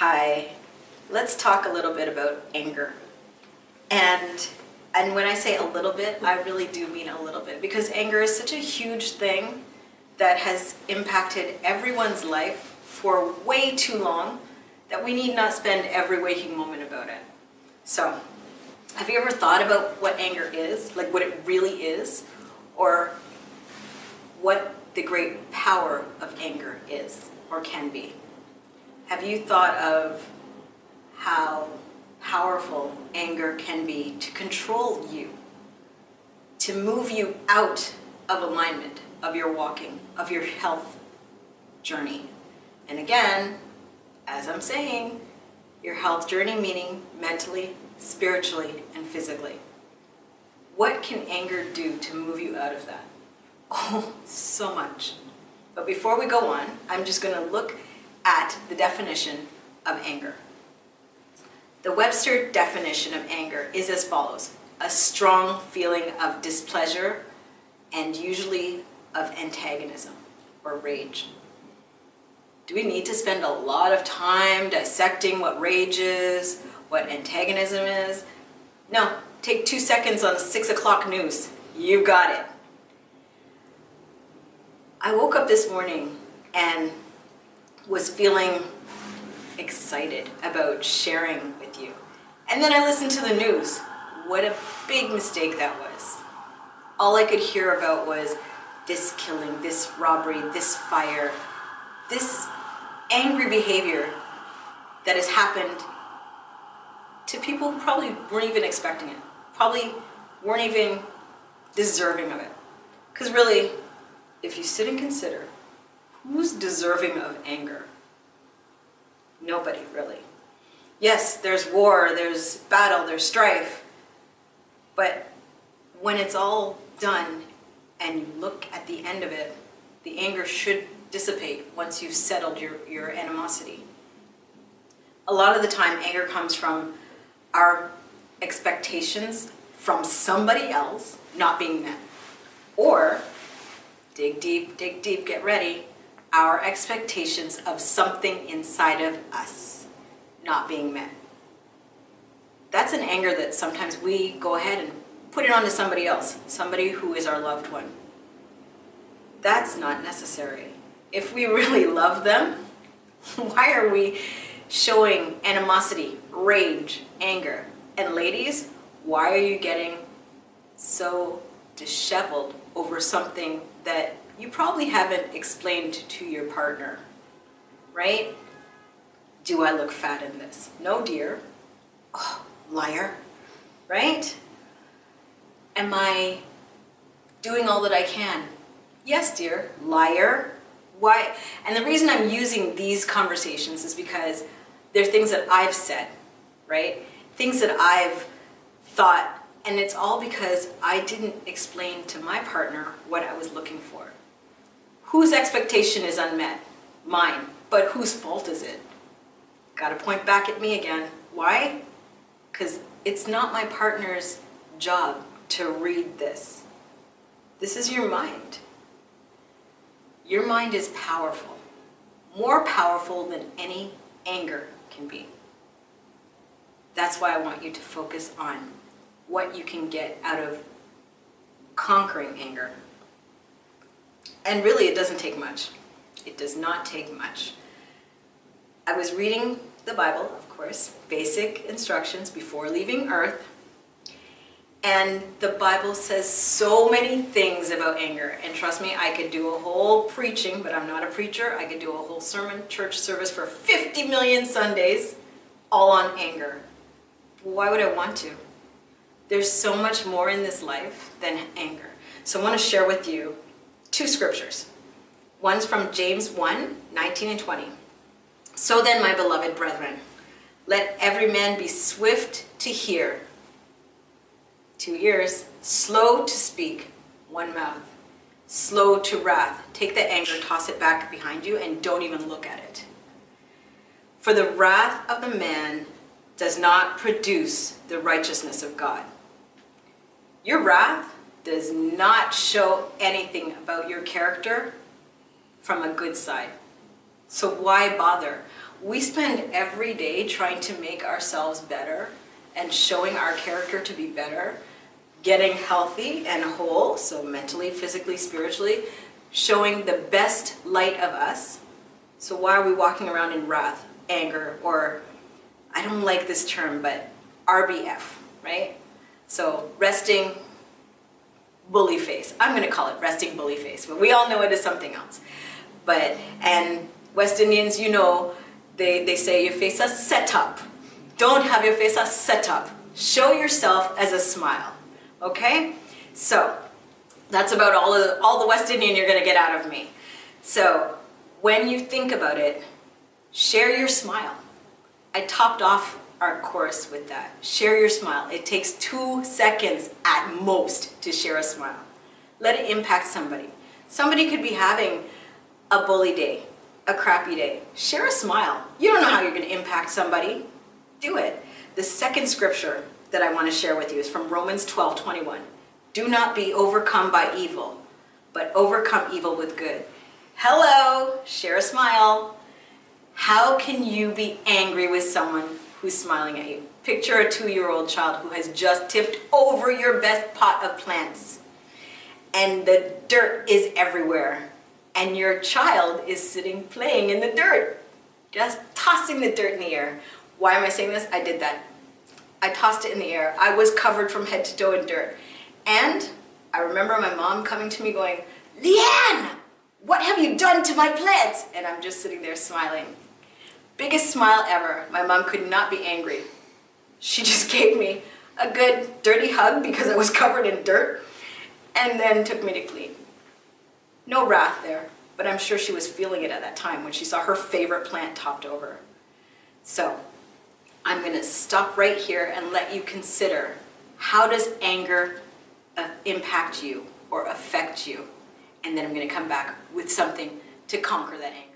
Hi, let's talk a little bit about anger. And when I say a little bit, I really do mean a little bit, because anger is such a huge thing that has impacted everyone's life for way too long that we need not spend every waking moment about it. So, have you ever thought about what anger is, like what it really is, or what the great power of anger is or can be? Have you thought of how powerful anger can be to control you, to move you out of alignment of your walking, of your health journey? And again, as I'm saying, your health journey meaning mentally, spiritually, and physically. What can anger do to move you out of that? Oh, so much. But before we go on, I'm just going to look at the definition of anger. The Webster definition of anger is as follows: a strong feeling of displeasure and usually of antagonism or rage. Do we need to spend a lot of time dissecting what rage is, what antagonism is? No, take 2 seconds on the 6 o'clock news. You got it. I woke up this morning and was feeling excited about sharing with you. And then I listened to the news. What a big mistake that was. All I could hear about was this killing, this robbery, this fire, this angry behavior that has happened to people who probably weren't even expecting it, probably weren't even deserving of it. Because really, if you sit and consider, who's deserving of anger? Nobody, really. Yes, there's war, there's battle, there's strife, but when it's all done and you look at the end of it, the anger should dissipate once you've settled your animosity. A lot of the time, anger comes from our expectations from somebody else not being met. Or, dig deep, get ready, our expectations of something inside of us not being met. That's an anger that sometimes we go ahead and put it onto somebody else, somebody who is our loved one. That's not necessary. If we really love them, why are we showing animosity, rage, anger? And ladies, why are you getting so disheveled over something that you probably haven't explained to your partner, right? Do I look fat in this? No, dear. Oh, liar, right? Am I doing all that I can? Yes, dear, liar. Why? And the reason I'm using these conversations is because they're things that I've said, right? Things that I've thought, and it's all because I didn't explain to my partner what I was looking for. Whose expectation is unmet? Mine. But whose fault is it? Gotta point back at me again. Why? Because it's not my partner's job to read this. This is your mind. Your mind is powerful. More powerful than any anger can be. That's why I want you to focus on what you can get out of conquering anger. And really, it doesn't take much. It does not take much. I was reading the Bible, of course, basic instructions before leaving Earth. And the Bible says so many things about anger. And trust me, I could do a whole preaching, but I'm not a preacher. I could do a whole sermon, church service for 50 million Sundays, all on anger. Why would I want to? There's so much more in this life than anger. So I want to share with you 2 scriptures. One's from James 1, 19 and 20. So then, my beloved brethren, let every man be swift to hear, 2 ears, slow to speak, 1 mouth, slow to wrath. Take the anger, toss it back behind you, and don't even look at it. For the wrath of the man does not produce the righteousness of God. Your wrath does not show anything about your character from a good side. So why bother? We spend every day trying to make ourselves better and showing our character to be better, getting healthy and whole, so mentally, physically, spiritually, showing the best light of us. So why are we walking around in wrath, anger, or, I don't like this term, but RBF, right? So resting bully face. I'm going to call it resting bully face, but we all know it as something else. And West Indians, you know, they say your face a set up. Don't have your face a set up. Show yourself as a smile, okay? So that's about all the West Indian you're going to get out of me. So when you think about it, share your smile. I topped off our course with that. Share your smile. It takes 2 seconds at most to share a smile. Let it impact somebody. Somebody could be having a bully day, a crappy day. Share a smile. You don't know how you're going to impact somebody. Do it. The second scripture that I want to share with you is from Romans 12:21. Do not be overcome by evil, but overcome evil with good. Hello, share a smile. How can you be angry with someone who's smiling at you? Picture a 2-year-old child who has just tipped over your best pot of plants, and the dirt is everywhere, and your child is sitting playing in the dirt, just tossing the dirt in the air. Why am I saying this? I did that. I tossed it in the air. I was covered from head to toe in dirt. And I remember my mom coming to me going, Leanne, what have you done to my plants? And I'm just sitting there smiling. Biggest smile ever. My mom could not be angry. She just gave me a good dirty hug because I was covered in dirt, and then took me to clean. No wrath there, but I'm sure she was feeling it at that time when she saw her favorite plant topped over. So I'm going to stop right here and let you consider, how does anger impact you or affect you? And then I'm going to come back with something to conquer that anger.